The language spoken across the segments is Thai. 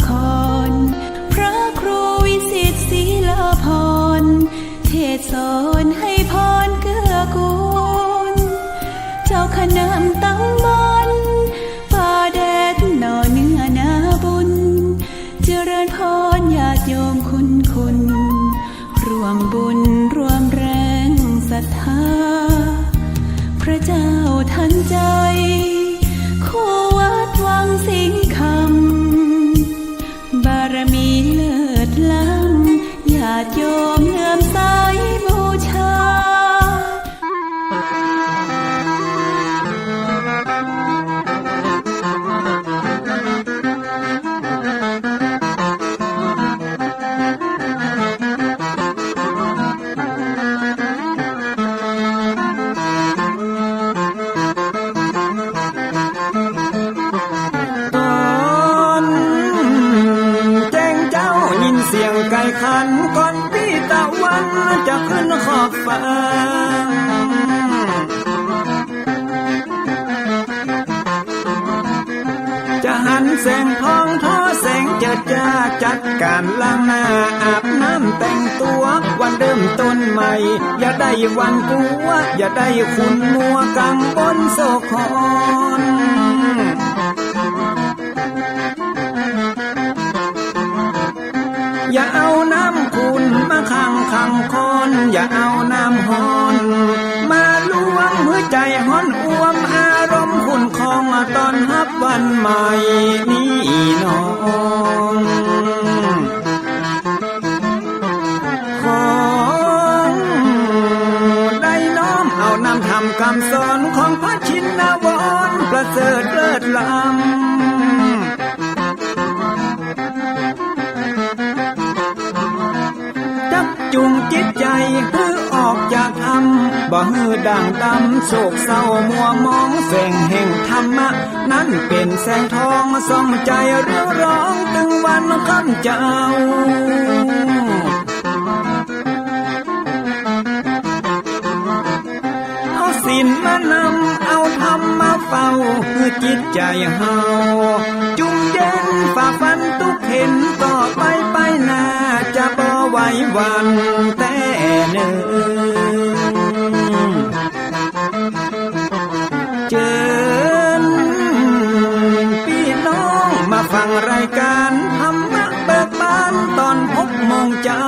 คอนพระครูวิสิตศรีลาภรณ์เทศสอนให้พรเกื้อกูลเจ้าคณะตำบลป่าแดดหน่อเนื้อนาบุญเจริญพรญาติโยมคุณร่วมบุญร่วมแรงศรัทธาพระเจ้าทันใจคู่วัดวังสิงห์คำบารมีเลิศล้ำญาติโยมเลื่อมใสบูชาไก่ขันก่อนพี่ตะวันจะขึ้นขอบฟ้าจะหันแสงทองทอแสงเจิดจ้าจัดการล้างหน้าอาบน้ำแต่งตัววันเริ่มต้นใหม่อย่าได้วันกลัวอย่าได้ขุ่นมัวกังบนโศกอนอย่าเอาน้ำขุ่นมาขังคอนอย่าเอาน้ำฮ้อนมาลวงหัวใจฮ้อนอ้วมอารมณ์ขุ่นคองตอนฮับวันใหม่นี้น้องของได้น้อมเอานำทำคำสอนของพระชินวรประเสริฐเลิศล้ำจุงจิตใจเพื่อออกจากธรรมบ่ฮือด่างดำโศกเศร้ามัวมองแสงแห่งธรรมะนั้นเป็นแสงทองส่องใจเรียวร้องถึงวันค่ำเจ้าเอาศีลมานำเอาธรรมมาเฝ้าเพื่อจิตใจเฮาจุงเย็นฝ่าฟันทุกเห็นต่อไปหน้าจะบ่ไหววันแต่หนึ่งเจิญพี่น้องมาฟังรายการธรรมะเบิกบานตอน6 โมงเจ้า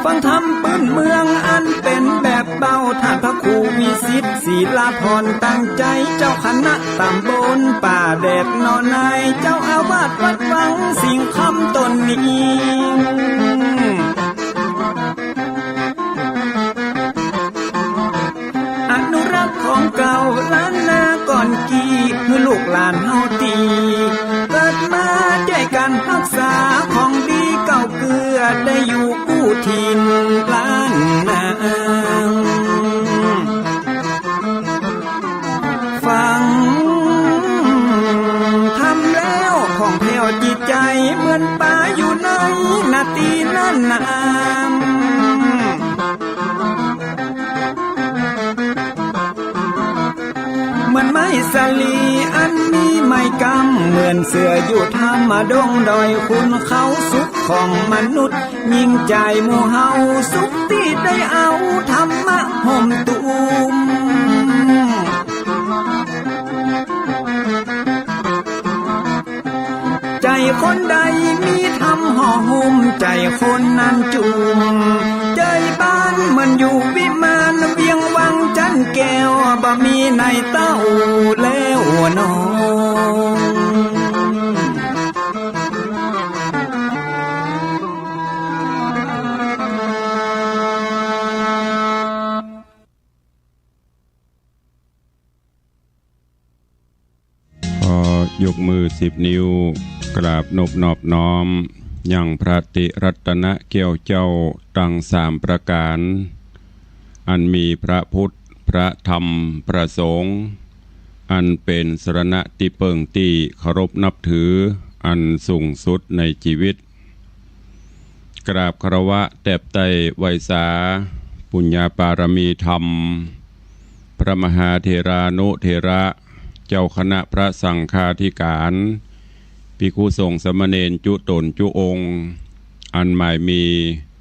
ฟังธรรมปืนเมืองอันเป็นแบบเบาท่านพระครูวิสิตศรีลาภรณ์ตั้งใจเจ้าคณะตำบลป่าแดดนอนในเจ้าอาวาสวัดวังสิงห์คำตนนี้อนุรักษ์ของเก่าล้านนาก่อนกี่เมื่อลูกหลานเฮาตีเกิดมาด้วยกันรักษาของดีเก่าเกลือได้อยู่กู้ถิ่นล้านนาฟังทำแล้วของแผ่วจิตใจเหมือนป่าอยู่ในนาทีนั้นน้เหมือนไม้สลีอันมีไม้กำเหมือนเสืออยู่ธรรมดงดอยคุณเขาสุขของมนุษย์ยิ่งใจหมู่เฮาสุขที่ได้เอาธรรมะห่มตุมใจคนใดมีธรรมห่อหุ้มใจคนนั้นจุมใจบ้านมันอยู่วิมานเวียงวังจันแก้วบ่มีในเต้าแล้วน้องยกมือ10 นิ้วกราบนบนอบน้อมยังพระติรัตนเกี่ยวเจ้าตั้ง3 ประการอันมีพระพุทธพระธรรมพระสงฆ์อันเป็นสรณะที่เปิ่งที่เคารพนับถืออันสูงสุดในชีวิตกราบคารวะแตบไตไวสาปุญญาปารมีธรรมพ ระมหาเถรานุเถระเจ้าคณะพระสังฆาธิการภิกขุสงฆ์สามเณรจุตนจุองค์อันหมายมี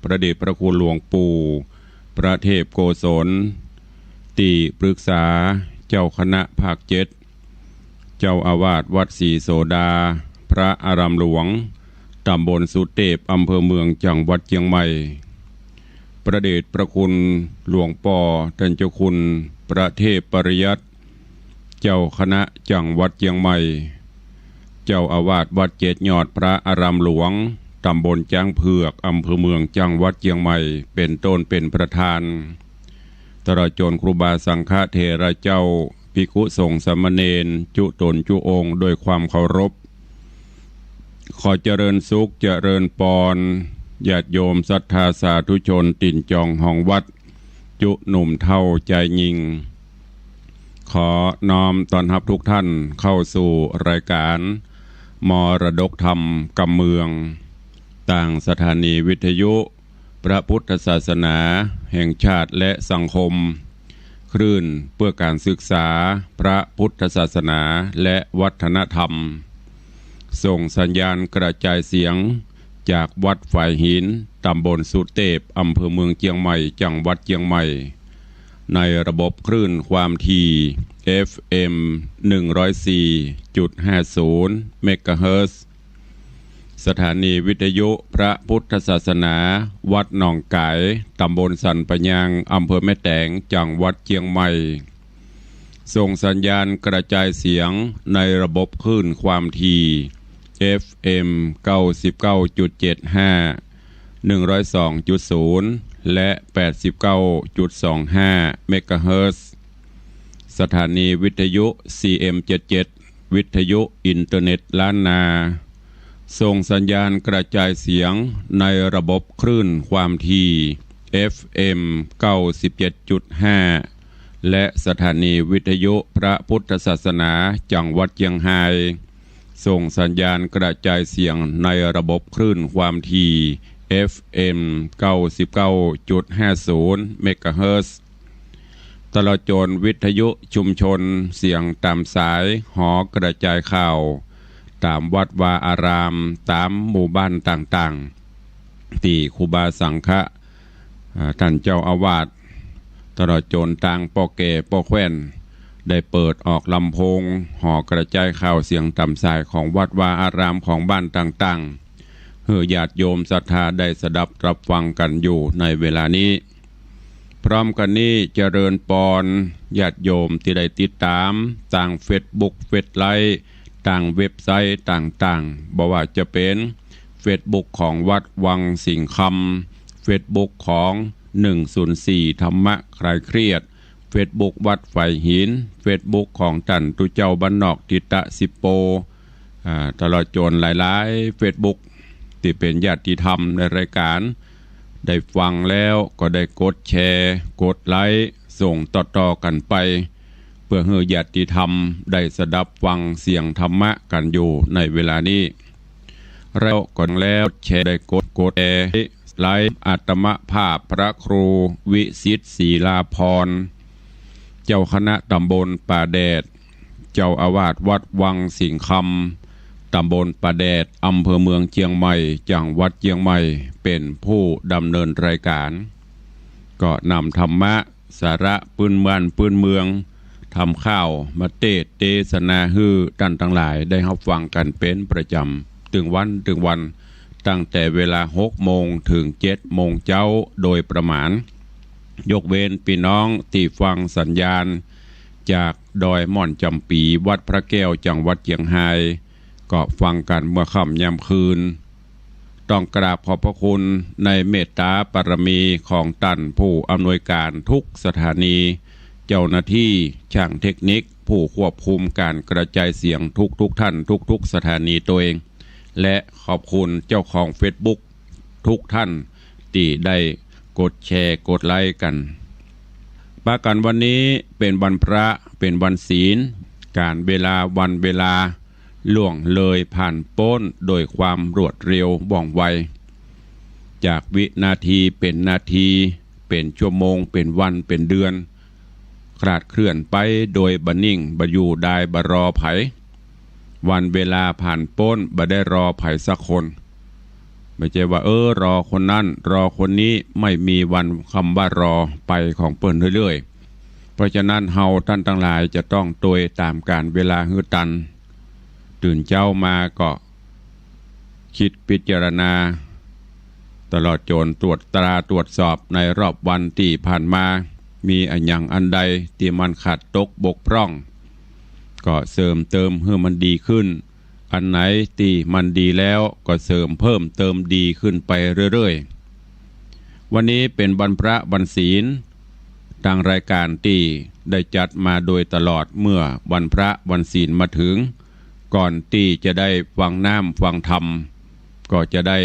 พระเดชพระคุณหลวงปู่พระเทพโกศลติปรึกษาเจ้าคณะภาค7เจ้าอาวาสวัดศรีโสดาพระอารามหลวงตำบลสุเทพอำเภอเมืองจังหวัดเชียงใหม่พระเดชพระคุณหลวงป่อท่านเจ้าคุณพระเทพปริยัติเจ้าคณะจังหวัดเชียงใหม่เจ้าอาวาสวัดเจ็ดยอดพระอารามหลวงตำบลจ้างเผือกอำเภอเมืองจังหวัดเชียงใหม่เป็นต้นเป็นประธานตลอดจนครูบาสังฆเถระเจ้าภิกขุสงฆ์สามเณรจุตนจุองค์โดยความเคารพขอเจริญสุขเจริญปอนญาติโยมศรัทธาสาธุชนติ่นจองห้องวัดจุหนุ่มเท่าใจยิงขอน้อมต้อนรับทุกท่านเข้าสู่รายการมรดกธรรมกำเมืองต่างสถานีวิทยุพระพุทธศาสนาแห่งชาติและสังคมคลื่นเพื่อการศึกษาพระพุทธศาสนาและวัฒนธรรมส่งสัญญาณกระจายเสียงจากวัดฝ่ายหินตำบลสุเทพอำเภอเมืองเชียงใหม่จังหวัดเชียงใหม่ในระบบคลื่นความถี่ FM 104.50 เมกะเฮิรตซ์สถานีวิทยุพระพุทธศาสนาวัดหนองไก่ตำบลสันปะยางอำเภอแม่แตงจังหวัดเชียงใหม่ส่งสัญญาณกระจายเสียงในระบบคลื่นความถี่ FM 99.75 102.0 และ 89.25 เมกะเฮิรตซ์สถานีวิทยุ CM77 วิทยุอินเทอร์เน็ตล้านนาส่งสัญญาณกระจายเสียงในระบบคลื่นความถี่ FM 97.5 และสถานีวิทยุพระพุทธศาสนาจังหวัดเชียงรายส่งสัญญาณกระจายเสียงในระบบคลื่นความถี่ FM 99.50 เมกะเฮิรตซ์ตลอดจนวิทยุชุมชนเสียงตามสายหอกระจายข่าวตามวัดวาอารามตามหมู่บ้านต่างๆที่ครูบาสังฆะท่านเจ้าอาวาสตลอดจนต่างปอแก่ปอแคว้นได้เปิดออกลำโพงหอกระจายข่าวเสียงต่ำสายของวัดวาอารามของบ้านต่างๆเพื่อญาติโยมศรัทธาได้สดับรับฟังกันอยู่ในเวลานี้พร้อมกันนี้เจริญปอนญาติโยมที่ได้ติดตามต่างเฟซบุ๊กเฟซไลฟ์ต่างเว็บไซต์ต่างๆบอกว่าจะเป็นเฟซบุ๊กของวัดวังสิงห์คำเฟซบุ๊กของ104ธรรมะคลายเครียดเฟซบุ๊กวัดไฟหินเฟซบุ๊กของตันตุเจ้าบ้านนอกทิตะสิโปตลอดจนหลายๆเฟซบุ๊กที่เป็นญาติธรรมในรายการได้ฟังแล้วก็ได้กดแชร์กดไลค์ส่งต่อๆกันไปเพื่อให้ญาติธรรมได้สดับฟังเสียงธรรมะกันอยู่ในเวลานี้เราก่อนแล้วแชร์ได้กดแชร์ไลฟ์อาตมภาพพระครูวิสิทธิ์ศรีลาภรณ์เจ้าคณะตำบลป่าแดดเจ้าอาวาสวัดวังสิงห์คำตำบลป่าแดดอำเภอเมืองเชียงใหม่จังหวัดเชียงใหม่เป็นผู้ดำเนินรายการก็นำธรรมะสาระปืนบ้านปืนเมืองทำข้าวมาเทศนาฮือท่านทั้งหลายได้รับฟังกันเป็นประจำถึงวันตั้งแต่เวลา6 โมงถึง7 โมงเช้าโดยประมาณยกเว้นพี่น้องที่ฟังสัญญาณจากดอยม่อนจำปีวัดพระแก้วจังหวัดเชียงรายก็ฟังกันเมื่อค่ำยามคืนต้องกราบขอบพระคุณในเมตตาปรมีของท่านผู้อำนวยการทุกสถานีเจ้าหน้าที่ช่างเทคนิคผู้ควบคุมการกระจายเสียงทุกท่านทุกสถานีตัวเองและขอบคุณเจ้าของ Facebook ทุกท่านที่ได้กดแชร์กดไลค์กันปากันวันนี้เป็นวันพระเป็นวันศีลการเวลาวันเวลาล่วงเลยผ่านพ้นโดยความรวดเร็วว่องไวจากวินาทีเป็นนาทีเป็นชั่วโมงเป็นวันเป็นเดือน คลาดเคลื่อนไปโดยบนิ่งบอยู่ได้บรอไผวันเวลาผ่านพ้นบ่ได้รอไผสักคนไม่ใช่ว่ารอคนนั้นรอคนนี้ไม่มีวันคำว่ารอไปของเปิ้นเรื่อยๆเพราะฉะนั้นเฮาท่านทั้งหลายจะต้องโดยตามการเวลาฮือตันตื่นเจ้ามาก็คิดพิจารณาตลอดจนตรวจตราตรวจสอบในรอบวันที่ผ่านมามีอันอย่างอันใดที่มันขาดตกบกพร่องก็เสริมเติมให้มันดีขึ้นอันไหนที่มันดีแล้วก็เสริมเพิ่มเติมดีขึ้นไปเรื่อยๆวันนี้เป็นวันพระวันศีลทางรายการที่ได้จัดมาโดยตลอดเมื่อวันพระวันศีลมาถึงก่อนที่จะได้ฟังน้ำฟังธรรมก็จะได้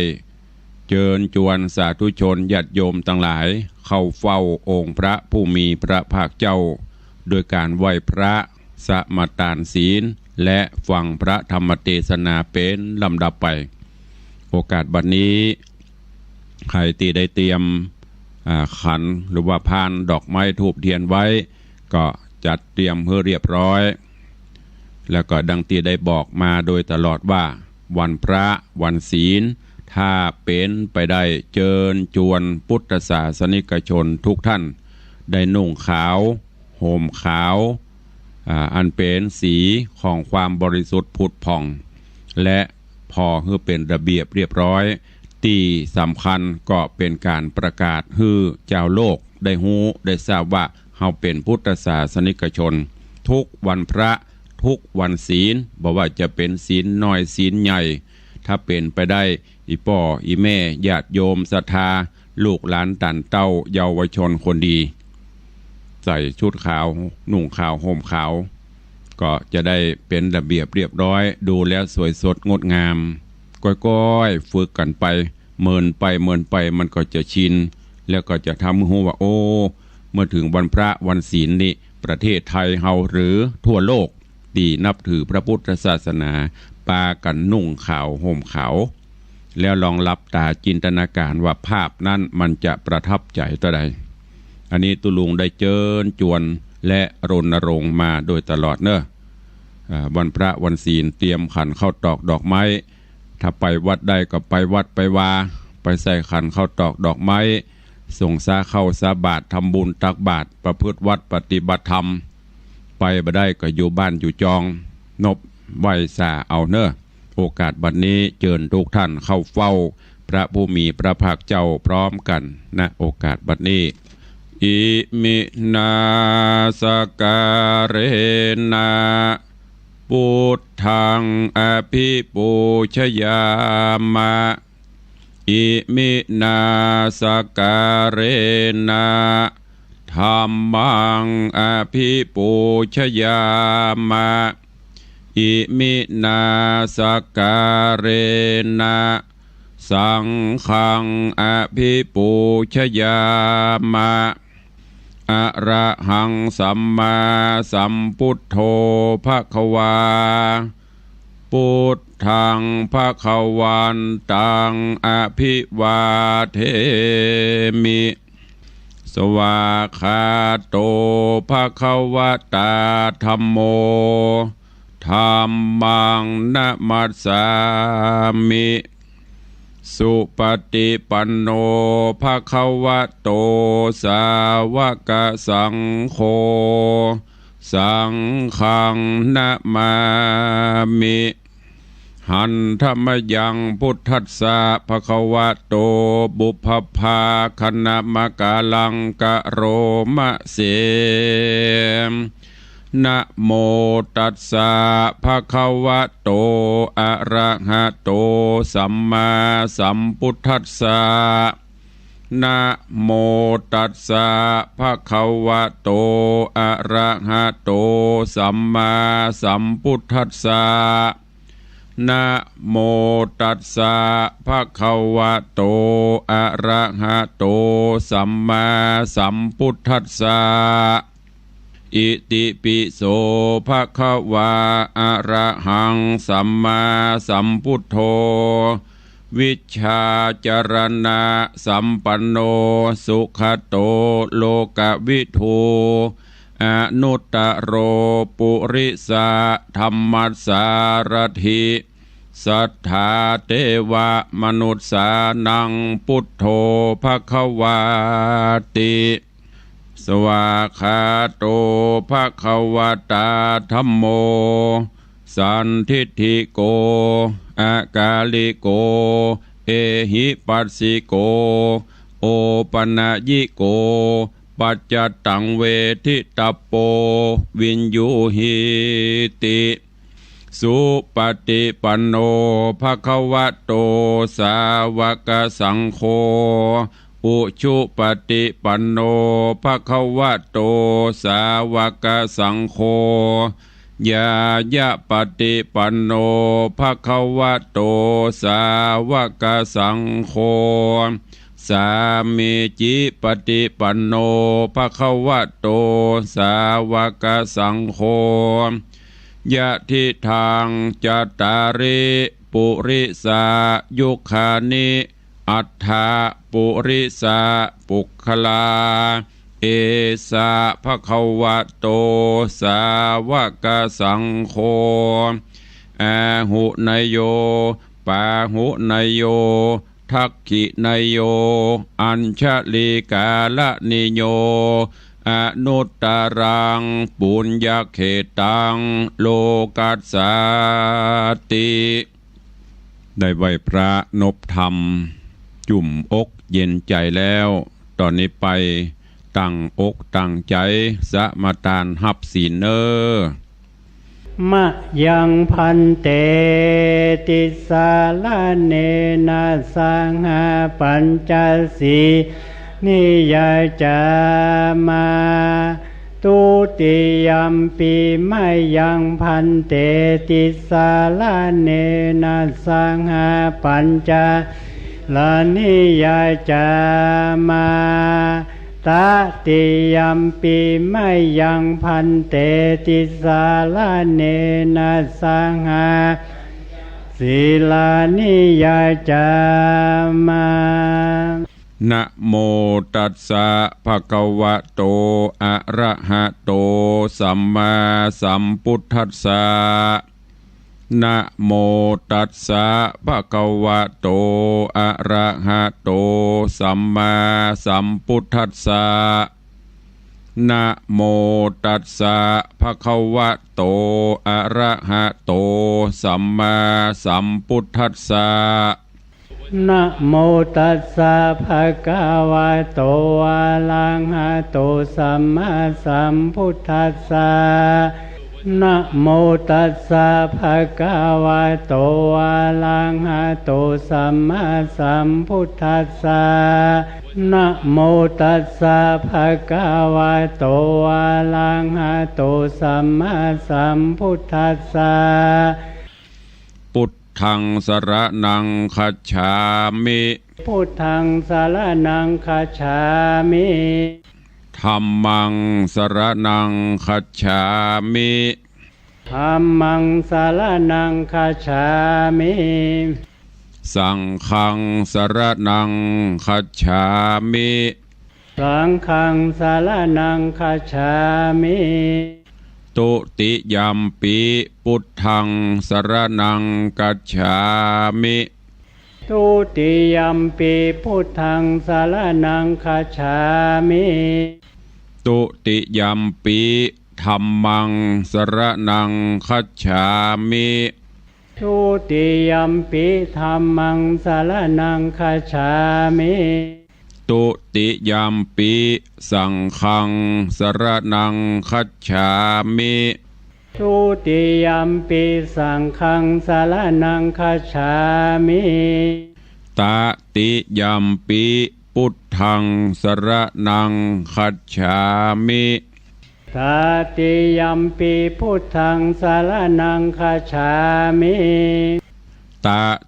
เชิญชวนสาธุชนญาติโยมทั้งหลายเข้าเฝ้าองค์พระผู้มีพระภาคเจ้าโดยการไหว้พระสมาทานศีลและฟังพระธรรมเทศนาเป็นลำดับไปโอกาสบัดนี้ใครที่ได้เตรียมขันหรือว่าพานดอกไม้ธูปเทียนไว้ก็จัดเตรียมเพื่อเรียบร้อยแล้วก็ดังที่ได้บอกมาโดยตลอดว่าวันพระวันศีลถ้าเป็นไปได้เชิญชวนพุทธศาสนิกชนทุกท่านได้นุ่งขาวห่มขาวอันเป็นสีของความบริสุทธิ์ผุดผ่องและพอให้เป็นระเบียบเรียบร้อยที่สำคัญก็เป็นการประกาศให้เจ้าโลกได้ฮู้ได้ทราบว่าเฮาเป็นพุทธศาสนิกชนทุกวันพระทุกวันศีลบอกว่าจะเป็นศีลน้อยศีลใหญ่ถ้าเป็นไปได้อีป่ออีแม่ญาติโยมศรัทธาลูกหลานตันเต้าเยาวชนคนดีใส่ชุดขาวนุ่งขาวห่มขาวก็จะได้เป็นระเบียบเรียบร้อยดูแล้วสวยสดงดงามก้อยๆฝึกกันไปเมินไปมันก็จะชินแล้วก็จะทำให้รู้ว่าเมื่อถึงวันพระวันศีลนี้ประเทศไทยเฮาหรือทั่วโลกที่นับถือพระพุทธศาสนาปากันนุ่งขาวห่มขาวแล้วลองหลับตาจินตนาการว่าภาพนั้นมันจะประทับใจต่อใดอันนี้ตุลุงได้เชิญชวนและรณรงค์มาโดยตลอดเนอะวันพระวันศีลเตรียมขันข้าวตอกดอกไม้ถ้าไปวัดได้ก็ไปวัดไปวาไปใส่ขันข้าวตอกดอกไม้ส่งสาเข้าสาบาตรทำบุญตักบาตรประพฤติวัดปฏิบัติธรรมไปบ่ได้ก็อยู่บ้านอยู่จองนบไหวสาเอาเนอะโอกาสบัดนี้เชิญทุกท่านเข้าเฝ้าพระผู้มีพระภาคเจ้าพร้อมกันณโอกาสบัดนี้อิมินาสการเนะพุทธังอภิปูชยามะอิมินาสการเนะธัมมังอภิปูชยามะอิมินาสการเนะสังฆังอภิปูชยามะอะระหังสัมมาสัมพุทโธภควาพุทธังภควันตังอภิวาเทมิสวาคาโตภควตาธัมโมธัมมังนะมัสสามิสุปฏิปันโนภควโตสาวกสังโฆสังฆังนะมามิหันธรรมยังพุทธัสสะภควโตบุพภาคณมกาลังกะโรมะเสนะโมตัสสะภะคะวะโตอะระหะโตสัมมาสัมพุทธัสสะนะโมตัสสะภะคะวะโตอะระหะโตสัมมาสัมพุทธัสสะนะโมตัสสะภะคะวะโตอะระหะโตสัมมาสัมพุทธัสสะอิติปิโสภะคะวะอะระหังสัมมาสัมพุทโธวิชชาจรณะสัมปันโนสุขโตโลกวิทู อนุตตโรปุริสาธัมมัสสารถิสัทธาเทวมนุษย์สานังพุทโธภควาติสวากขาโตภควตาธัมโมสันทิฏฐิโกอากาลิโกเอหิปัสสิโกโอปนะยิโกปัจจตังเวทิตปโปวินยูหิติสุปฏิปันโนภควโตสาวกสังโฆอุชุปฏิปันโนภควโตสาวกสังโฆยายะปฏิปันโนภควโตสาวกสังโฆสามีจิปฏิปันโนภควโตสาวกสังโฆยะทิทางจัตตาริปุริสายุคานิอัฏฐาปุริสาปุคลาเอสาภควโตสาวกสังโฆอาหุนยโยปาหุนยโยทักขินยโยอัญชลิกาลนิโยอนุตตรังปุญญเขตังโลกัสสาติได้ไหวพระนบธรรมจุ่มอกเย็นใจแล้วตอนนี้ไปตั้งอกตั้งใจสมาทานหับศีลเนอมะยังพันเตติสาลาเนนะสังหาปัญจสีนิยจามาตุติยัมปีไม่ยังพันเตติสาลาเนนะสังหาปัญจลานิยจามาตติยัมปีไม่ยังพันเตติสาลาเนนะสังหาศีลานิยจามานะโมตัสสะภะคะวะโตอะระหะโตสัมมาสัมพุทธัสสะนะโมตัสสะภะคะวะโตอะระหะโตสัมมาสัมพุทธัสสะนะโมตัสสะภะคะวะโตอะระหะโตสัมมาสัมพุทธัสสะนะโมตัสสะภะคะวะโตอะระหะโตสัมมาสัมพุทธัสสะนะโมตัสสะภะคะวะโตอะระหะโตสัมมาสัมพุทธัสสะนะโมตัสสะภะคะวะโตอะระหะโตสัมมาสัมพุทธัสสะพุทธังสรณังคัจฉามิพุทธังสรณังคัจฉามิธัมมังสรณังคัจฉามิธัมมังสรณังคัจฉามิสังฆังสรณังคัจฉามิสังฆังสรณังคัจฉามิตุติยัมปิพุทธังสรณังคัจฉามิตุติยัมปิพุทธังสรณังคัจฉามิตุติยัมปิธัมมังสรณังคัจฉามิตุติยัมปิธัมมังสรณังคัจฉามิตุติยัมปิสังฆังสรณังคัจฉามิตุติยัมปิสังฆังสรณังคัจฉามิตติยัมปิพุทธังสรณังคัจฉามิตติยัมปิพุทธังสรณังคัจฉามิต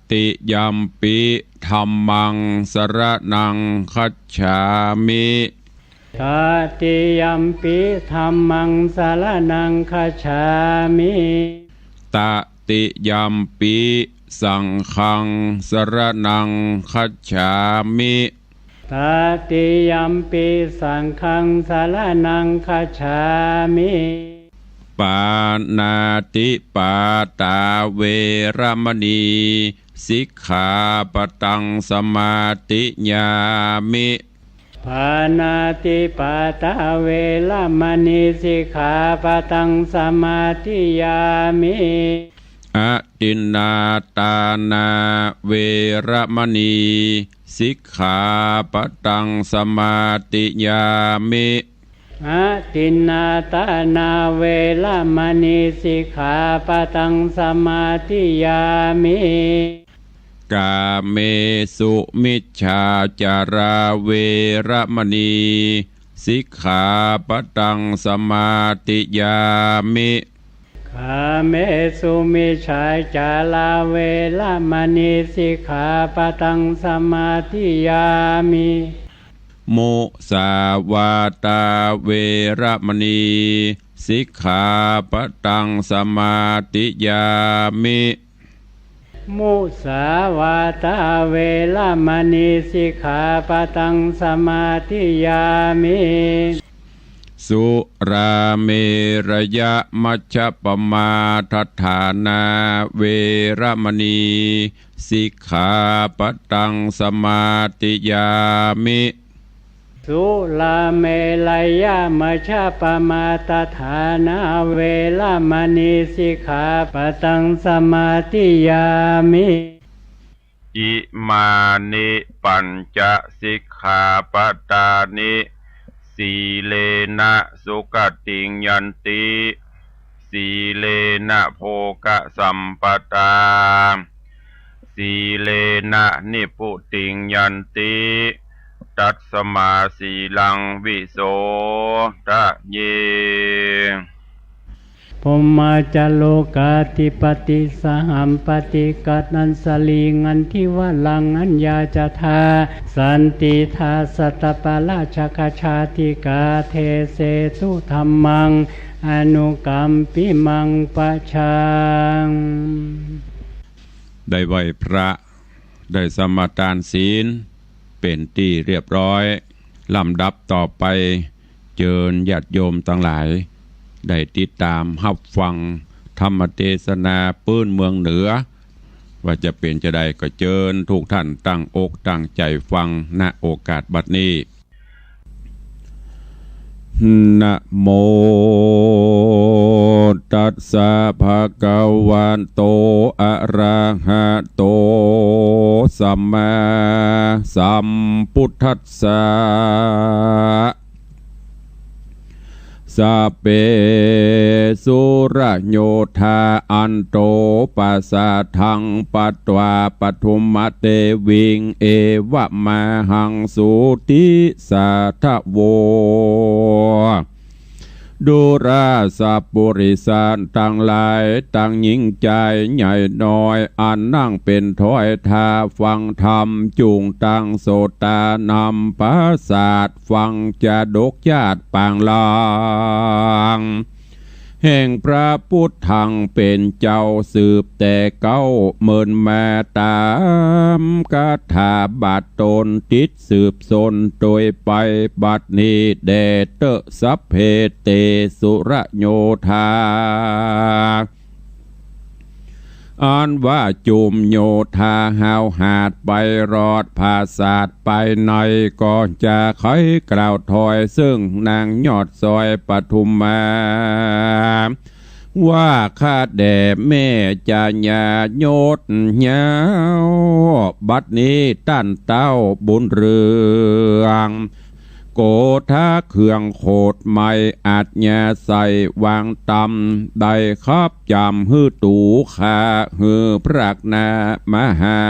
ติยัมปิธัมมังสรณังคัจฉามิตติยัมปิธัมมังสรณังคัจฉามิตติยัมปิสังฆังสรณังคัจฉามิต ตติยัมปิสังฆังสารนังคัจฉามิปานาติปาตาเวรมณีสิกขาปตังสมาติญามิปานาติปาตาเวรมณีสิกขาปตังสมาธิยามิอตินนาตานาเวรมณีสิกขาปตังสมาติยามิอตินนาตานาเวรมณีสิกขาปตังสมาธิยามิกาเมสุมิจฉาจาราเวรมณีสิกขาปตังสมาติยามิกาเมสุมิจฉาจาราเวรมณีสิกขาปตังสมาธิยามิมุสาวาตาเวรมณีสิกขาปตังสมาติยามิมุสาวาตาเวรมณีสิกขาปตังสมาธิยามิสุราเมรยมัชฌัปปมาทัฏฐานาเวรมณีสิกขาปตังสมาติยามิสุราเมรยมัชฌัปปมาทัฏฐานาเวรมณีสิกขาปตังสมาธิยามิอิมานิปัญจสิกขาปตานิสีเลนะสุขติงยันติสีเลนะโภคสัมปตาสีเลนะนิพุติงยันติตัสสมาสีลังวิโสทะเยพมาจโลกาธิปติสหัมปติกัตนันสลีงันทิวลังอัญญาจทาสันติทาสัตตปาราชกชาติกาเทเสตุธัมมังอนุกัมปิมังปะชังได้ไหวพระได้สมาทานศีลเป็นที่เรียบร้อยลำดับต่อไปเชิญญาติโยมทั้งหลายได้ติดตามรับฟังธรรมเทศนาปื้นเมืองเหนือว่าจะเป็นจะได้ก็เชิญทุกท่านตั้งอกตั้งใจฟังณโอกาสบัดนี้นะโมตัสสะภะคะวะโตอะระหะโตสัมมาสัมพุทธัสสะสัพเพสุรโยธาอันโตปัสสะทังปัตตวาปทุมเตวิงเอวะมหังสุติสัทธโวดูราสัพปุริสานตั้งหลายตั้งหญิงใจใหญ่น้อยอันนั่งเป็นถ้อยทาฟังธรรมจุงตั้งโสตานำปราศาสฟังจะดกญาติปางลางแห่งพระพุทธังเป็นเจ้าสืบแต่เก้าเมินแม่ตามกาถาบาทตนติดสืบสนโดยไปบัดนี้แดเตสัพเพเตสุรโยธาอันว่าจุมโยธาหาวหาดไปรอดภาศาสไปในก็จะค่อยกล่าวถอยซึ่งนางยอดซอยปทุมมาว่าข้าแด่แม่จะญาโยดเหยาวบัดนี้ตั้นเต้าบุญเรืองโกธาเครื่องโคดไม่อาจแย่ใส่วางตำได้ครับจำฮื้อตูขาฮื้อพระนามหา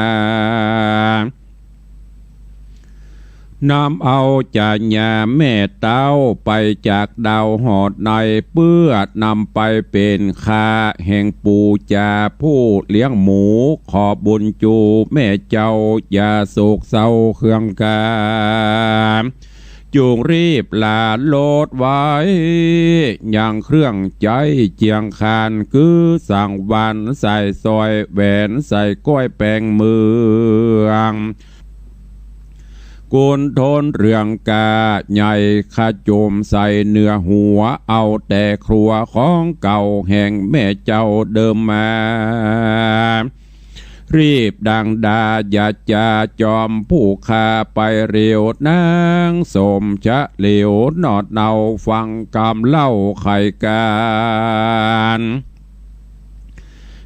นำเอาจาญาแม่เต้าไปจากดาวหอดในเพื่อนำไปเป็นคาแห่งปูจาผู้เลี้ยงหมูขอบุญจูแม่เจ้าอย่าโศกเศร้าเครื่องกาจูงรีบลาโลดไว้อย่างเครื่องใจเจียงคานคือสั่งวันใส่ซอยแหวนใส่ก้อยแปงเมือง กุนทนเรื่องกาใหญ่ขโจมใส่เนื้อหัวเอาแต่ครัวของเก่าแห่งแม่เจ้าเดิมมารีบดังดาอย่าจะจอมผู้คาไปเร็วนางสมชะเหลวนอดเนาฟังกำเล่าไข่การ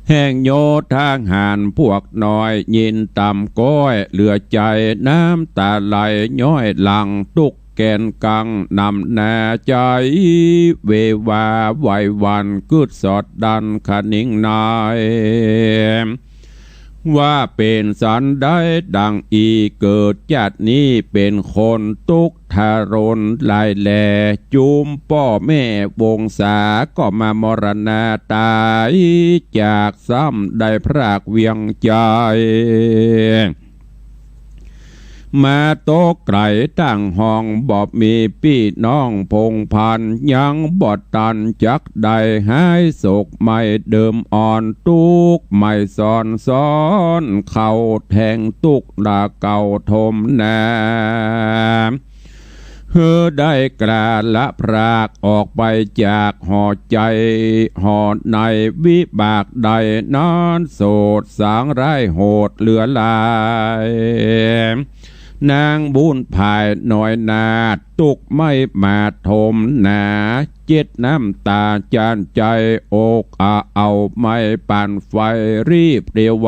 แห่งโยทางหานพวกน้อยยินต่ำก้อยเหลือใจน้ำตาไหลย้อยหลังตุกแกนกังนำนาใจเววาไหววันกึดสอดดันขนิ่งนายว่าเป็นสันได้ดังอีเกิดจัดนี้เป็นคนตุกทารนลายแหลจุมพ่อแม่วงศาก็มามรณาตายจากซ้ำได้พรากเวียงใจมาโตไกลตั้งห้องบอบมีพี่น้องพงพันยังบอดตันจักใดหายโศกไม่เดิมอ่อนตุกไม่ซ้อนเข้าแทงตุกดาเก่าทมนาเฮือได้กราละพรากออกไปจากหอใจหอในวิบากใดนอนโสดสางไร้โหดเหลือลายนางบุญภายหน่อยนาตุกไม่มาทมหนาเจ็ดน้ำตาจานใจอกเอาไม่ปั่นไฟรีบเรียวไว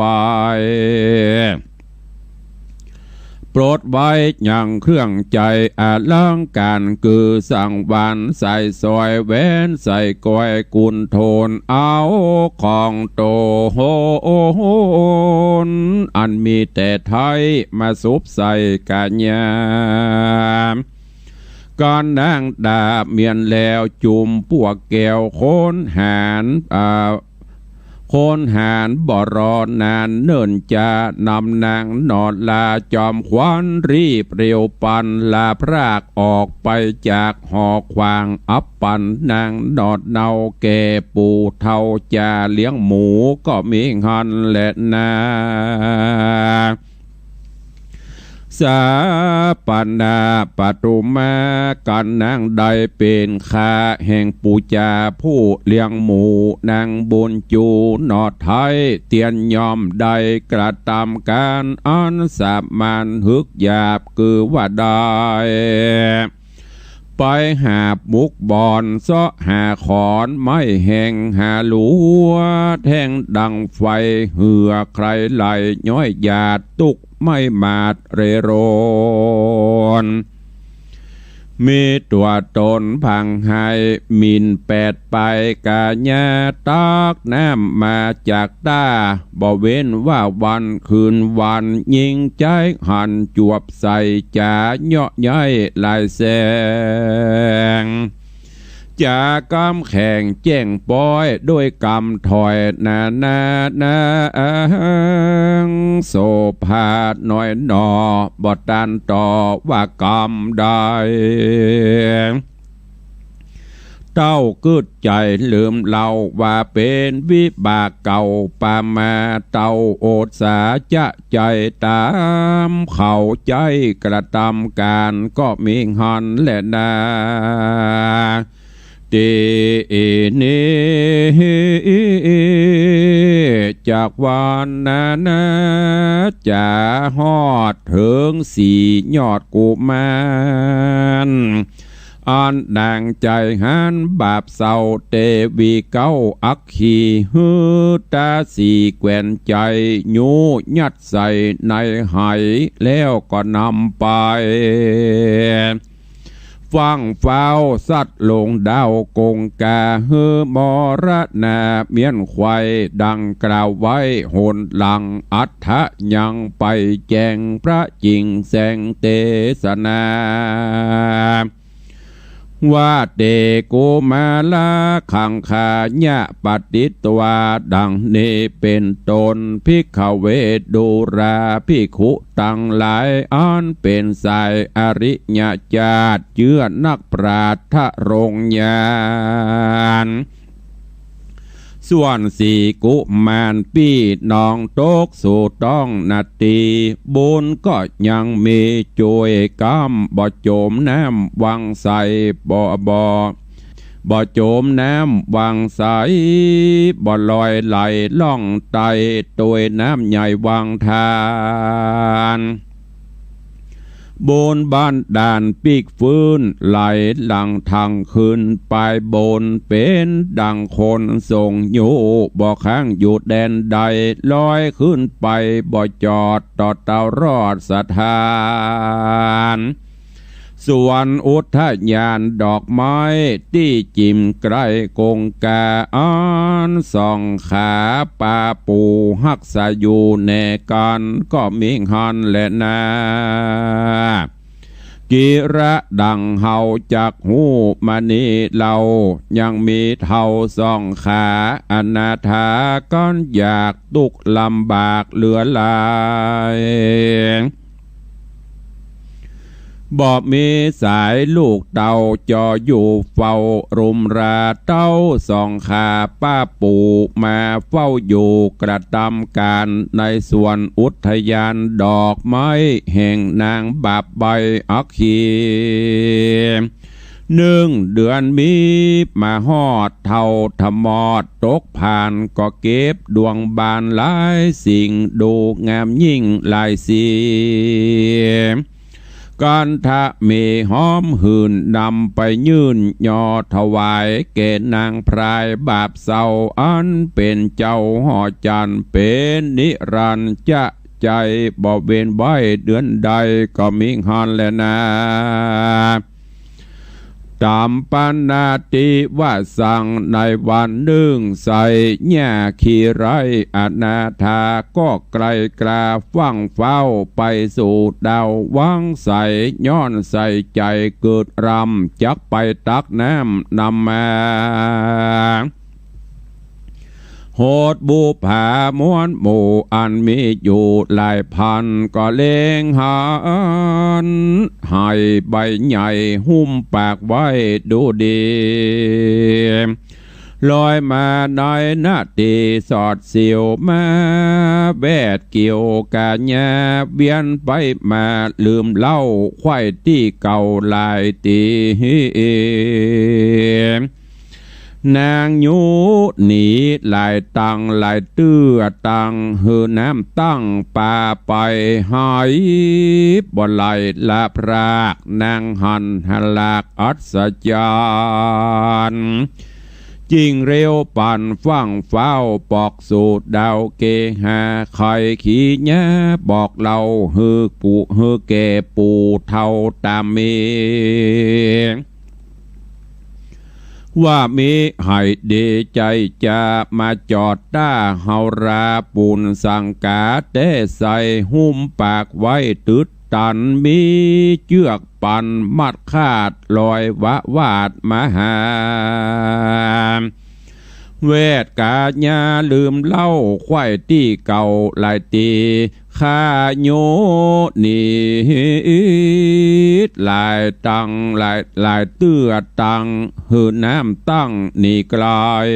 โปรดไว้ยังเครื่องใจอาลังการคือสั่งวันใส่ซอยแหวนใส่ก้อยกุนโทนเอาของโตโหอันมีแต่ไทยมาซุบใส่กัญญาก่อนนางดาบเมียนแล้วจุ่มพวกแก้วโคนหานคนหานบ่รอนานเนิ่นจะนำนางนอนลาจอมขวัญรีบเร็วปันลาพรากออกไปจากหอควางอับปันนางนอดเนาแก่ปูเท่าจะเลี้ยงหมูก็มีหันและนาสาปนาปตุมากันนางใดเป็นข้าแห่งปูจาผู้เลี้ยงหมูนางบุญจูนอดไทยเตียนยอมใดกระทำการอันสามานฮึกหยาบคือว่าได้ไปหาบุกบอนเสาะหาขอนไม้แห่งหาหลัวแทงดังไฟเหือใครไหลย้อยหยาดตุกไม่มาดเรโรนมีตัวตนพังให้มินแปดไปกาญาตากน้ำมาจากตาบ่เว้นว่าวันคืนวันยิงใจหันจวบใส่จ่าเนาะย้ายลายแสงจากกำแข่งแจ้งป้อยด้วยกำถอยนาโสภาหน่อยหนอบอดดันต่อว่ากำได้เต้ากึดใจลืมเล่าว่าเป็นวิบากเก่าปามาเต้าโอดสาจะใจตามเข้าใจกระทำการก็มีหันและนาตีนี้จากวันนาจะฮอดถึงสี่ยอดกุมารอันดังใจหันบาปเศร้าเตวีเก้าอักขีฮือตาสีแกวนใจยูยัดใส่ในไหแล้วก็นำไปฟังเฝ้าสัตว์ลงดาวกงกาเฮือมรณาเมียนควายดังกล่าวไว้โหนหลังอัฏฐยังไปแจงพระจริงแสงเตสนาว่าเตโกมาลาขังคาญะปฏิตวาดังนี้เป็นตนภิกขเวดูราภิกขุตั้งหลายอันเป็นสายอริยญาติเชื่อนักปราชญ์รงญาณ ส่วนสีกุมารปีน้องตกสู่ต้องนาตีบุญก็ยังมีจุยกำบ่โจมน้ำวังใสบ่โจมน้ำวังใสบ่ลอยไหลล่องไตตัวยน้ำใหญ่วังทานบนบ้านด่านปีกฟื้นไหลหลังทางขึ้นไปบนเป็นดังคนส่งอยู่บ่ค้างอยู่แดนใดลอยขึ้นไปบ่จอดต่อเตารอดสถานส่วนอุทยานดอกไม้ที่จิมใกล้กงกาอันสองขาปาปูหักสาอยู่แน่กันก็มิงหันและนากิระดังเฮาจากหูมานี่เรายังมีเท่าสองขาอนาถาก้อนอยากตุกลำบากเหลือหลายบ่มีสายลูกเต่าจออยู่เฝ้ารุมราเต้าสองขาป้าปู่มาเฝ้าอยู่กระทำการในส่วนอุทยานดอกไม้แห่งนางบาบใบอัคคี1 เดือนมีมาฮอดเท่าธมอดตกผ่านก็เก็บดวงบานหลายสิ่งดูงามยิ่งหลายสีการทะเมหอมหื่นนำไปยื่นยอถวายแก่นางพรายบาปเศร้าอันเป็นเจ้าหอจันเป็นนิรันดร์จะใจบ่เวนไว้เดือนใดก็มิหันแลนะตามปานาติว่าสั่งในวันหนึ่งใส่แง่ขีไรอนาถาก็ไกลกราฟังเฝ้าไปสู่ดาววังใสย้อนใส่ใจเกิดรำจักไปตักน้ำนำมาโหดบูผามวนหมู่อันมีอยู่หลายพันก็เลงหันให้ใบใหญ่หุ้มปากไว้ดูดีลอยมาในนาทีสอดเสียวมาแวดเกี่ยวกาญาเวียนไปมาลืมเล่าควายที่เก่าหลายตีนางยูหนีหลายตังหลายเตื้อตังเฮือน้ำตั้งป่าไปหายบ่ไหลละพรากนางหันหลากอัศจรรย์จิงเร็วปั่นฟังเฝ้าปอกสูดดาวเกหาไข่ขี้แย่บอกเราฮือปูฮือเกปูเท่าตามมีว่ามีให้ดีใจจะมาจอดต้าเฮาราปูนสังกาเตใส่หุ้มปากไว้ตึดตันมีเชือกปั่นมัดคาดลอยวะวาดมหาเวทกาญาลืมเล่าควายที่เก่าหลายตีข้าโยนีหลายตังหลายเตื้อตังหือน้ำตั้งนี่กลาย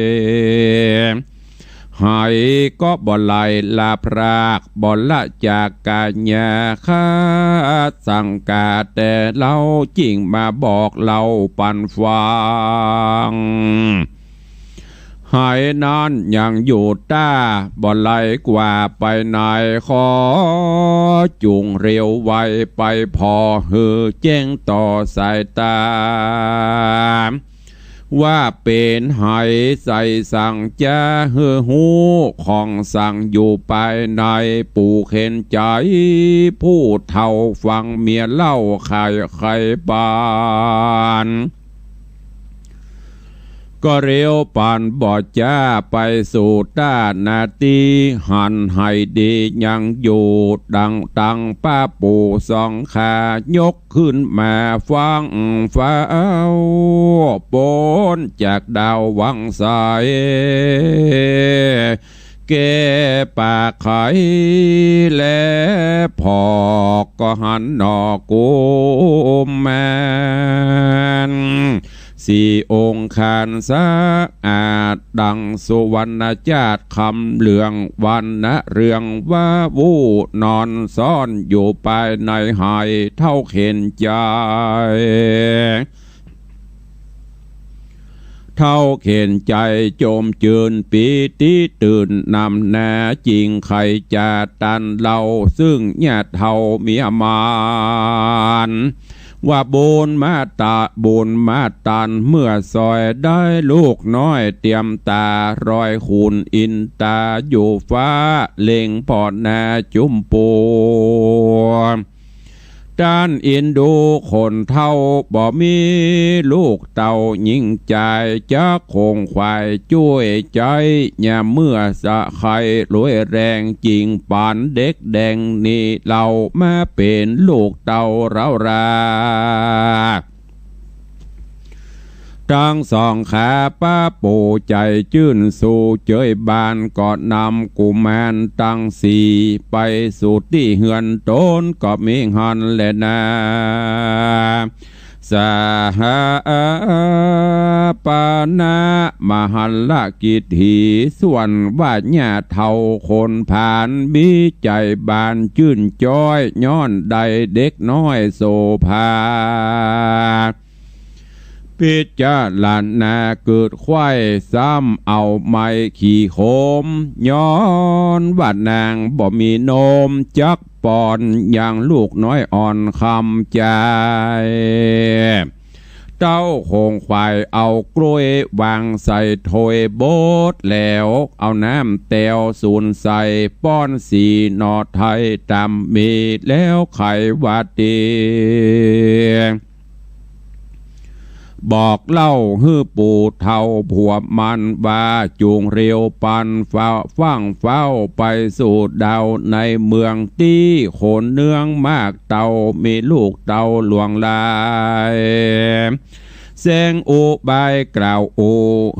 หายก็บ่ไหลลาพรากบ่ละจากกาญาข้าสังกาแต่เล่าจริงมาบอกเล่าปันฟังหายนานยังอยู่ต้าบ่ไหลกว่าไปไหนขอจุงเร็วไวไปพอหือแจ้งต่อสายตาว่าเป็นหายใส่สั่งจะหือหูของสั่งอยู่ไปในปู่เข็นใจผู้เท่าฟังเมียเล่าใครบานก็เร็วปั่นบ่อจ้าไปสู่ต้านาตีหันให้ดียังอยู่ดังตังป้าปู่สองขายกขึ้นมาฟังฟ้าปนจากดาววังสายเกปากไข่และพอก็หันนอกุมแมน สี่องค์คานสะอาดดังสุวรรณจาตุคำเหลืองวันนะเรืองว่าวูนอนซ่อนอยู่ภายในหายเท่าเข็นใจเท่าเข็นใจโจมจืนปีติตื่นนำแน่จริงใครจะตันเราซึ่งญาติเท่าเมียมานว่าบุญมาตาบุญมาตันเมื่อซอยได้ลูกน้อยเตรียมตารอยขุนอินตาอยู่ฟ้าเล็งพอดนาจุมปูด้านอินดูคนเท่าบ่มีลูกเต่ายิ่งใจจะคงควายช่วยใจอย่าเมื่อสะใครรวยแรงจริงปานเด็กแดงนี่เรามาเป็นลูกเต่าเราราทั้งสองขาป้าปูใจจื่นสู่เจยบานกอดนำกุมารตั้งสี่ไปสู่ที่เฮือนโตนก็มีหันแลนาสาหาปานามหันละกิจหีส่วนว่าญาเท่าคนผ่านมีใจบานจื่นจ้อยย้อนใดเด็กน้อยโสภาพิจารณาเกิดควายซ้ำเอาไม้ขี่โคมย้อนว่านางบ่มีนมจักปอนอย่างลูกน้อยอ่อนคำใจเต้าโคงควายเอากล้วยวางใส่ถ้วยโบดแล้วเอาน้ำเตวสูนใส่ป้อนสีนอไทยตำมีแล้วไขวัดดีบอกเล่าฮื้อปู่เท่าผัวมันว่าจูงเรียวปันเฝ้าฟังเฝ้าไปสู่ดาวในเมืองที่โขนเนืองมากเต่ามีลูกเต่าหลวงลายแสงอุบายกล่าวอู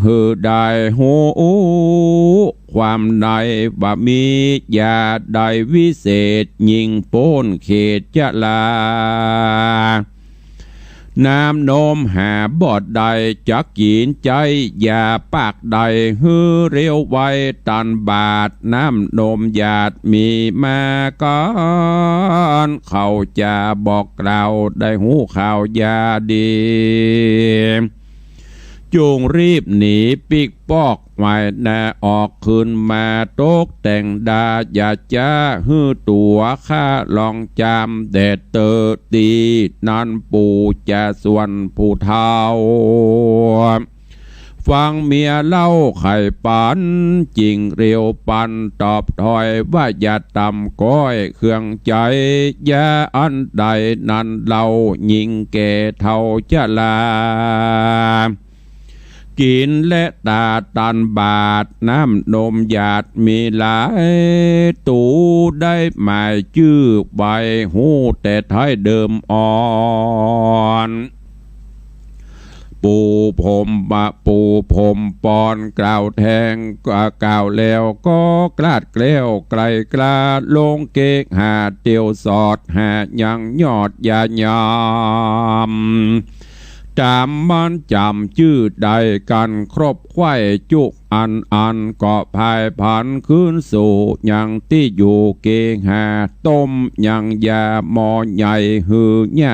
ฮือได้หูความในว่ามียาใดวิเศษยิงโป้นเขตจะลาน้ำนมหาบอดใดจักกินใจอย่าปากใดฮือเร็วไวตันบาทน้ำนมหยาดมีมาก่อนเขาจะบอกกล่าวได้หูข่าวยาดีจูงรีบหนีปิกปอกไว้แน่ออกคืนมาโตกแต่งดาอย่าจ้าฮื้อตัวข้าลองจามแดดเตอตีนั่นปู่จะส่วนผู้เท่าฟังเมียเล่าไข่ปันจริงเรียวปันตอบถอยว่าอย่าต่ำก้อยเครื่องใจอย่าอันใดนั่นเรายิงแก่เท่าจะลากินและตาตันบาทน้ำนมหยาดมีหลายตูได้หมายชื่อใบหูแต่ท้ายเดิมอ่อนปูผมปูผมปอนกล่าวแทงกล่าวแล้วก็กลาดเกลียวไกลกลาลงเกกหาเตียวสอดหายังยอดยายามจำมันจำชื่อใดกันครบไข่จุกอันก็พายพันขึ้นสู่ยังที่อยู่เกงหาต้มยังยาหมอใหญ่หือหญ้า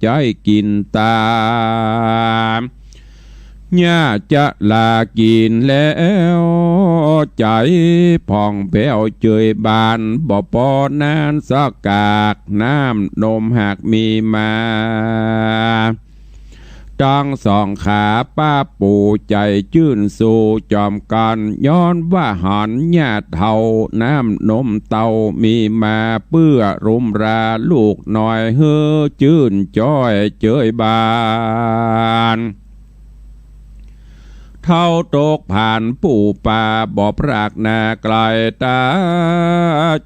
ใจกินตามหญ้าจะลากินแล้วใจผ่องแผ้วเจยบานบ่ปอนานสักกากน้ำนมหากมีมาตั้งสองขาป้าปู่ใจจื่นสู่จอมกันย้อนว่าหันญาติเท่าน้ำนมเต่ามีมาเปื้อรุมราลูกหน่อยเฮือจื่นจ้อยเจยบานเท่าตกผ่านปู่ป่าบ่อพรากนาไกลตา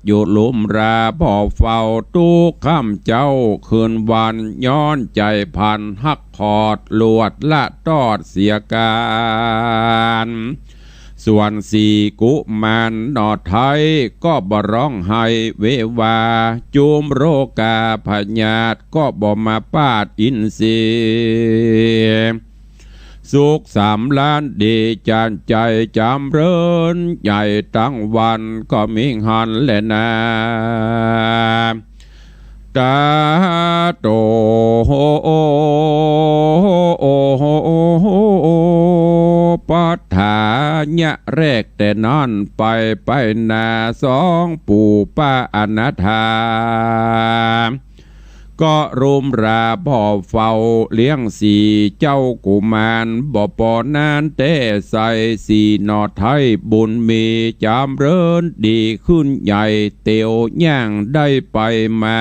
อยู่ลุมราบ่อเฝ้าตู้ข้ามเจ้าคืนวันย้อนใจพันหักคอดลวดละตอดเสียการ ส่วนสีกุมารนอไทยก็บ่ร้องไห้เววาจูมโรกาพญาตก็บ่มาปาดอินทรีสุข3 ล้านดีจานใจจำเริญใหญ่ตั้งวันก็มิงหันแลนาตาโตปัฏฐานะแรกแต่นอนไปนา2ปู่ป้าอนาถาก็รุมราพ่อเฝ้าเลี้ยง4 เจ้ากุมารบ่ปอนานแต่ใส่4 นอไทยบุญมีจำเริญดีขึ้นใหญ่เตียวย่างได้ไปมา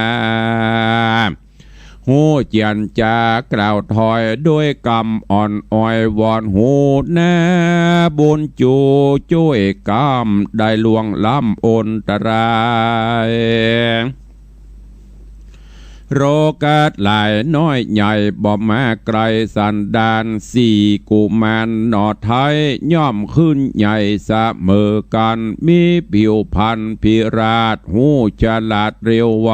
หูเจียนจากล่าวถอยด้วยกำอ่อนอ้อยวอนหูนาบุญจูช่วยกำได้ลวงล้ำอนตรายโรกาดหลายน้อยใหญ่บ่มาไกลสันดาน4 กุมารนอไทยย่อมขึ้นใหญ่เสมอกันมีผิวพันธุ์พิราชหูฉลาดเร็วไว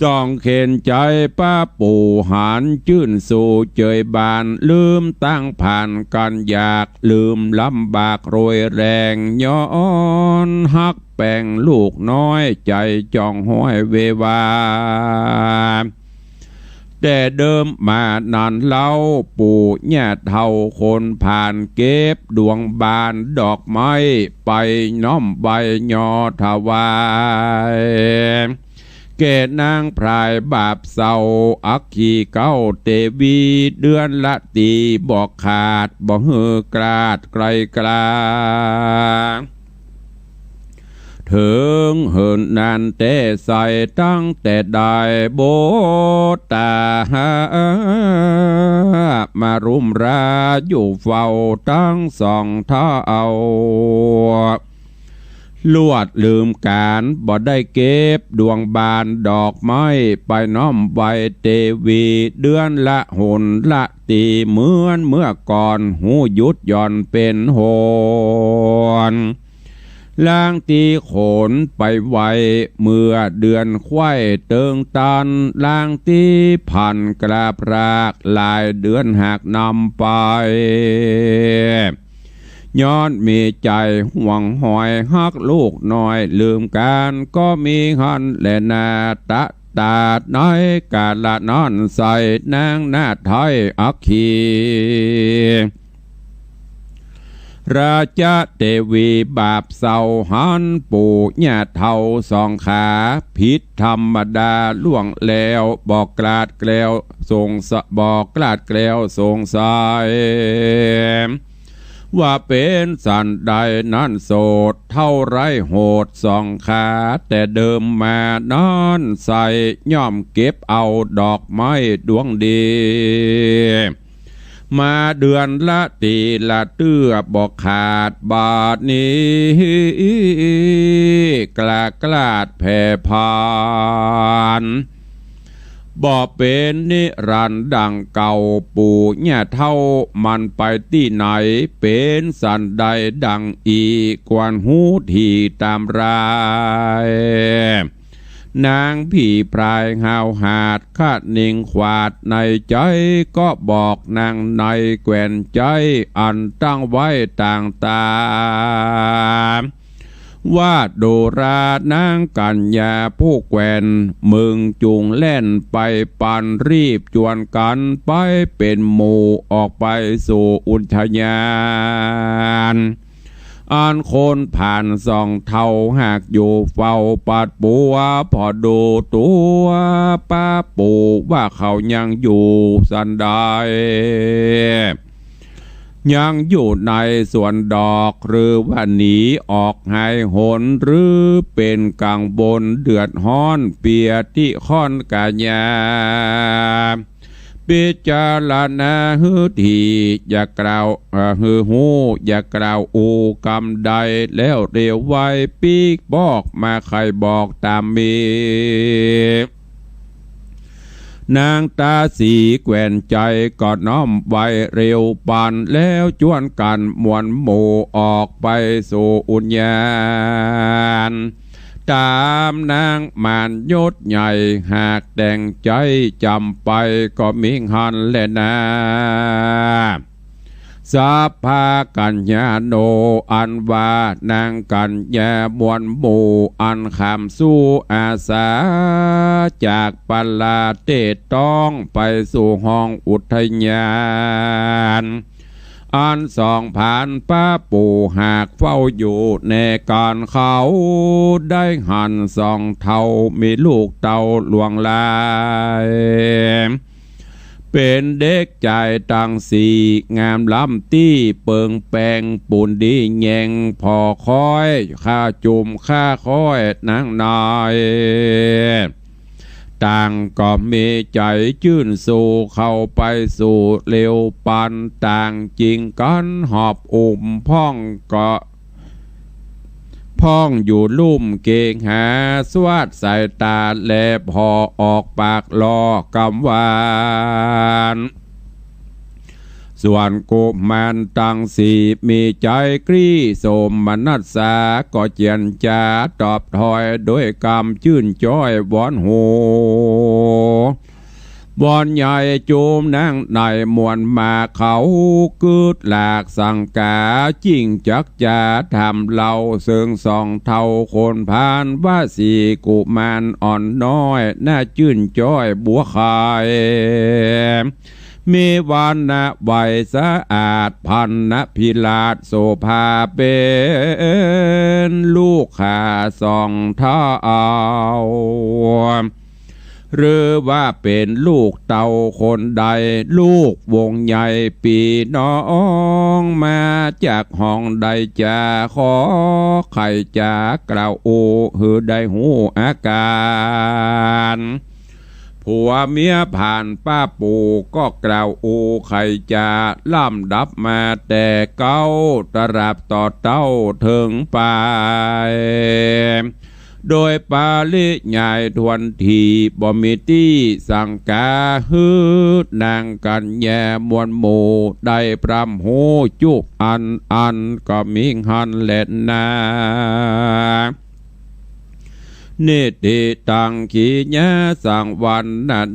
ส่องเข็นใจป้าปู่หานจื่นสู่เจยบานลืมตั้งผ่านกันอยากลืมลำบากโรยแรงย้อนฮักแป่งลูกน้อยใจจ้องห้อยเววาแต่เดิมมานานเล่าปู่ย่าเท่าคนผ่านเก็บดวงบานดอกไม้ไปน้อมใบยอถวายเกศนางพรายบาปเศร้าอักขีเก้าเตวีเดือนละตีบอกขาดบอกหือกราดไกลกลาถึงเหินนานแต่ใส่ตั้งแต่ได้โบตามารุมราอยู่เฝ้าตั้ง2 เท่าลวดลืมการบ่ได้เก็บดวงบานดอกไม้ไปน้อมใบเตวีเดือนละหนละตีเหมือนเมื่อก่อนหูยุดย่อนเป็นโหนล้างตีโขนไปไวเมื่อเดือนควายเติงตันล้างตีพันกราบรากลายเดือนหากนำไปย้อนมีใจห่วงหอยฮักลูกน้อยลืมการก็มีหันและนาตะตาดน้อยกาละนอนใส่นางหน้าไทยอักขีราชเทวีบาปเศร้าหันปู่ย่าเท่า2 ขาผิดธรรมดาล่วงแล้วบอกกลาดแกล้วทรงบอกกลาดแกล้วทรงสายว่าเป็นสันใดนั้นโสดเท่าไรโหด2 ขาแต่เดิมมานอนใส่ย่อมเก็บเอาดอกไม้ดวงดีมาเดือนละตีละเตื้อบอกขาดบาทนี้กลาดแผ่พานบ่เป็นนิรันดร์ดังเก่าปู่ย่าเท่ามันไปที่ไหนเป็นสันใดดังอีกวนหูที่ตามรายนางพี่พรายหาวหาดคาดนิ่งขวาดในใจก็บอกนางในแกวนใจอันตั้งไว้ต่างตาว่าโดรานางกัญญาผู้แกวนมึงจุงเล่นไปปันรีบจวนกันไปเป็นหมู่ออกไปสู่อุทยานอันคนผ่าน2 เท่าหากอยู่เฝ้าปัดปัวพอดูตัวป้าปู่ว่าเขายังอยู่สันใดยังอยู่ในสวนดอกหรือว่าหนีออกหายหนหรือเป็นกังบนเดือดฮ้อนเปียที่ค่อนกาญาพิจารณาหือทีอย่ากล่าวหือหูอย่ากล่าวอูกำใดแล้วเรียวไว้ปีกบอกมาใครบอกตามมี นางตาสีแกวนใจก็น้อมไว้เร็วปานแล้วจวนกันมวนหมู่ออกไปสู่อุญญาณตามนางมานยศใหญ่หากแต่งใจจำไปก็มิงหันแลนาสาพากัญญาโนอันว่านางกัญญามวลหมู่อันขามสู้อาสาจากปลาเตต้องไปสู่ห้องอุทยานอันสองผ่านป้าปู่หากเฝ้าอยู่ในการเขาได้หันสองเท่ามีลูกเต่าลวงลายเป็นเด็กใจตังสีงามล้ำตี้เปิงแปงปูนดีแยงพอคอยข้าจุ่มข้าคอยนางนายต่างก็มีใจชื่นสู่เข้าไปสู่เร็วปันต่างจริงกันหอบอุ่มพ่องก็พ้องอยู่ลุ่มเก่งหาสวัสดสายตาแลพอออกปากลอกำหวานส่วนกุมารตังสีมีใจกรีสมนัสสาก็เจียนจาตอบถอยด้วยกรรมชื่นจ้อยวอนหูบอนใหญ่จูมนั่งในมวลมาเขากึดหลากสังกาจิงจักจะทำเล่าเสิงสองเท่าคนพานว่าสีกุมารอ่อนน้อยน่าชื่นจ้อยบัวขายมีวันนะไหวสะอาดพันนะพิลาดโสภาเป็นลูกขาสองเท่าหรือว่าเป็นลูกเต่าคนใดลูกวงใหญ่ปีน้องมาจากห้องใดจะขอใครจะกล่าวโอหือได้หูอาการผัวเมียผ่านป้าปู่ก็กล่าวโอใครจะล่ำดับมาแต่เก้าตราบต่อเต้าถึงไปโดยปาลิใหญ่ทวนทีบ่มีที่สังกาฮือนางกัญญามวลหมู่ได้พรำหูจุบอันก็มิงหันเล่นนาเนติตังขีญาสังวัน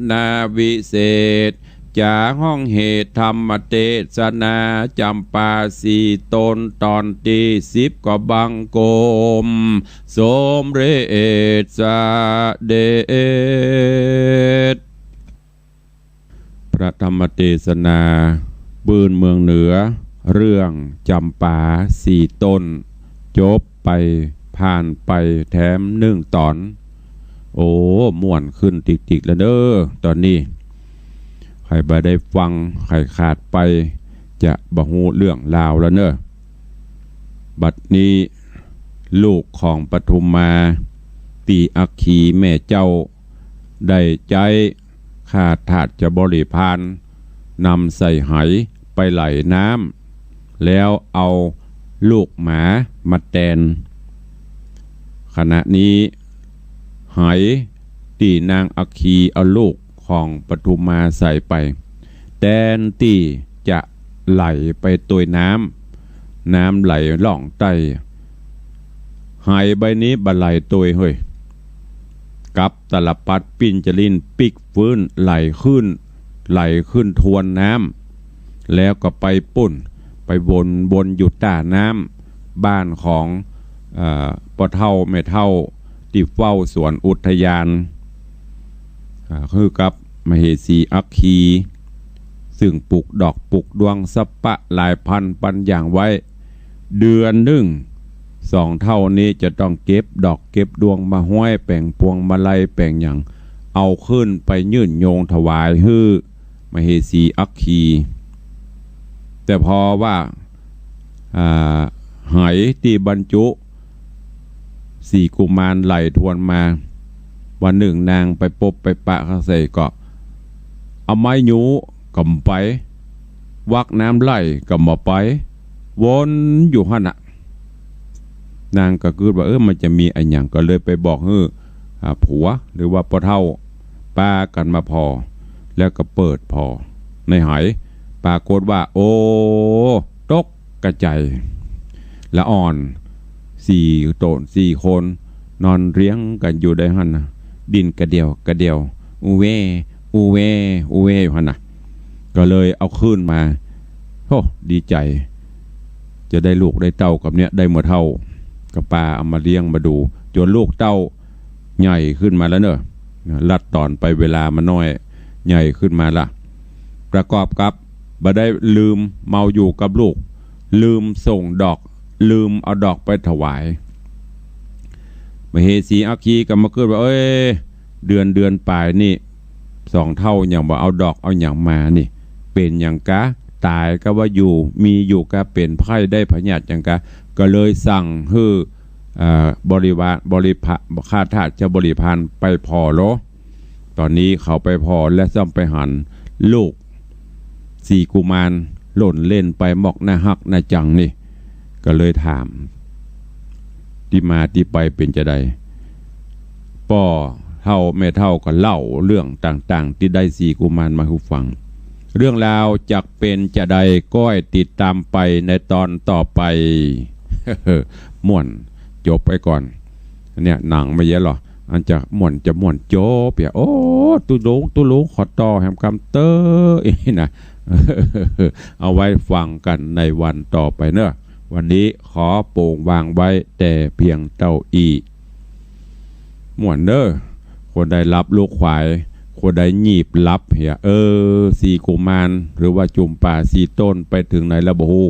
นาวิเศษจากห้องเหตุธรรมเทศนาจำปาสีตนตอนที่10ก็บังกมสมเรศเดชพระธรรมเทศนาปืนเมืองเหนือเรื่องจำปาสีต้นจบไปผ่านไปแถม1 ตอนโอ้ม่วนขึ้นติกๆแล้วเด้อตอนนี้ใครบ่ได้ฟังใครขาดไปจะบ่ฮู้เรื่องราวแล้วเนอะบัดนี้ลูกของปทุมมาตีอัคคีแม่เจ้าได้ใจข้าทาสจะบริพานนำใส่ไหไปไหลน้ำแล้วเอาลูกหมามาแตนขณะนี้ไหตีนางอัคคีเอาลูกของปทุมมาใส่ไปแทนที่จะไหลไปตัวน้ำไหลล่องใต้หายใบนี้บะไหลตัวเฮ้ยกับตลปัดปิ้นจลินปิกฟื้นไหลขึ้นทวนน้ำแล้วก็ไปปุ่นไปวนอยู่ใต้น้ำบ้านของพ่อเฒ่าแม่เฒ่าที่เฝ้าสวนอุทยานคือกับมเหสีอัคคีซึ่งปลูกดอกปลูกดวงสปะหลายพันปันอย่างไว้เดือนหนึ่ง2 เท่านี้จะต้องเก็บดอกเก็บดวงมาห้อยแป่งพวงมาลัยแป่งอย่างเอาขึ้นไปยื่นโยงถวายฮือมเหสีอัคคีแต่พอว่าไหตีบรรจุ4 กุมารไหลทวนมาวันหนึ่งนางไปปบไปปะข้าใส่ก็เอาไม้ยูกำไปวักน้ำไหลกำมาไปวนอยู่หั่นน่ะนางก็คิดว่ามันจะมีไอ้หยังก็เลยไปบอกผัวหรือว่าพ่อเฒ่าป้ากันมาพอ แล้วก็เปิดพอในหายปรากฏว่าโอ้ตกกระจายละอ่อน4 โตน 4 คนนอนเรียงกันอยู่ได้หั่นนะดินกระเดียวอูเวอยู่หั่นนะก็เลยเอาขึ้นมาโอ้ดีใจจะได้ลูกได้เต้ากับเนี้ยได้หมดเท่ากับปลาเอามาเลี้ยงมาดูจนลูกเต้าใหญ่ขึ้นมาแล้วเนอะลัดตอนไปเวลามันน้อยใหญ่ขึ้นมาละประกอบกับบ่ได้ลืมเมาอยู่กับลูกลืมส่งดอกลืมเอาดอกไปถวายมเหสีอัคคีก็มาเกิดว่าเอ้ยเดือนปลายนี่2 เท่าอย่างบ่เอาดอกเอาอย่างมานี่เป็นอย่างกะตายก็ว่าอยู่มีอยู่ก็เป็นไพ่ได้พญาติอย่างกะก็เลยสั่งให้บริพข้าทาสจะบริพารไปพอโลตอนนี้เขาไปพอและซ่อมไปหันลูก4 กุมารหล่นเล่นไปหมอกหน้าฮักหน้าจังนี่ก็เลยถามที่มาที่ไปเป็นจะใดป่อเท่าแม่เท่าก็เล่าเรื่องต่างๆที่ได้4 กุมารมาให้ฟังเรื่องราวจักเป็นจะใดก้อยติดตามไปในตอนต่อไป ม่วนจบไปก่อนเนี่ยหนังไม่เยอะหรออันจะม่วนโจบอย่าโอ้ตุลุงขอต่อแหมคำเตอนะ เอาไว้ฟังกันในวันต่อไปเนอะวันนี้ขอโป่งวางไว้แต่เพียงเต้าอีม่วนเนอะคนใดรับลูกควายคนใดหยีบรับเหีย4 กุมารหรือว่าจุ่มป่า4 ต้นไปถึงไหนแล้วบ่ฮู้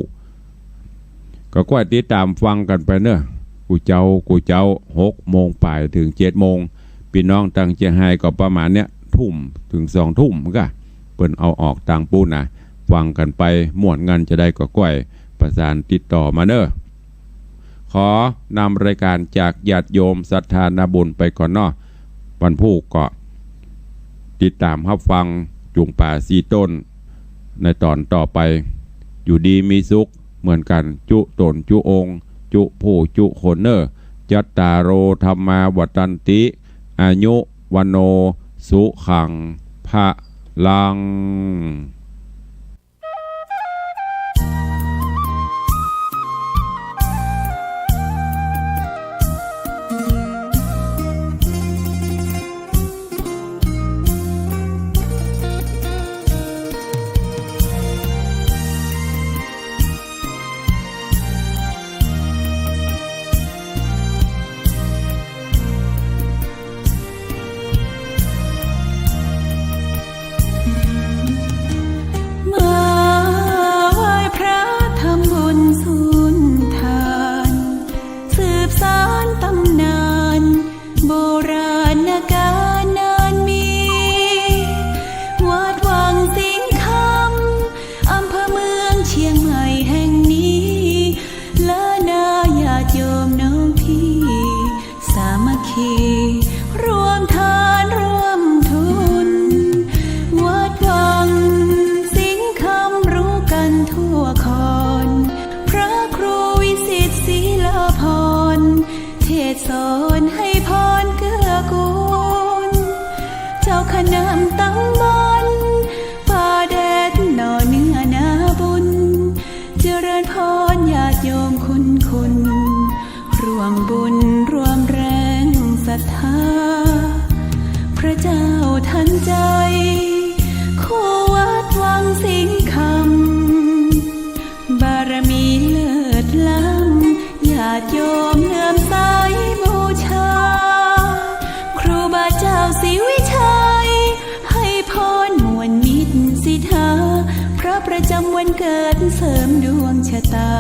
ก็กว่าติดตามฟังกันไปเนอะกูเจ้า6 โมงปลายถึง7 โมงพี่น้องตั้งใจให้ก็ประมาณเนี้ยทุ่มถึง2 ทุ่มก็เปิ้นเอาออกต่างปูนนะฟังกันไปม่วนงันจะได้ก็ก้อยประสานติดต่อมาเนอะขอนำรายการจากญาติโยมศรัทธานาบุญไปก่อนเนาะวันพุธก็ติดตามรับฟังจุงป่า4 ต้นในตอนต่อไปอยู่ดีมีสุขเหมือนกันจุตนจุองค์จุผู้จุคนเนอจัตตาโรธรรมาวัตันติอายุวันโนสุขังพะลังสอนให้พรเกื้อกูลเจ้าคณะตั้งบนป่าแดดหน่อเนื้อนาบุญเจริญพรญาติโยมคุณร่วมบุญร่วมแรงศรัทธาพระเจ้าทันใจคู่วัดวังสิงคำบารมีเลิศล้ำญาติโยมเลื่อมใสบูชาครูบาเจ้าศรีวิชัยให้พรมวลมิตรสิทธาพระประจำวันเกิดเสริมดวงชะตา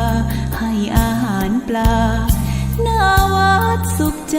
ให้อาหารปลาหน้าวัดสุขใจ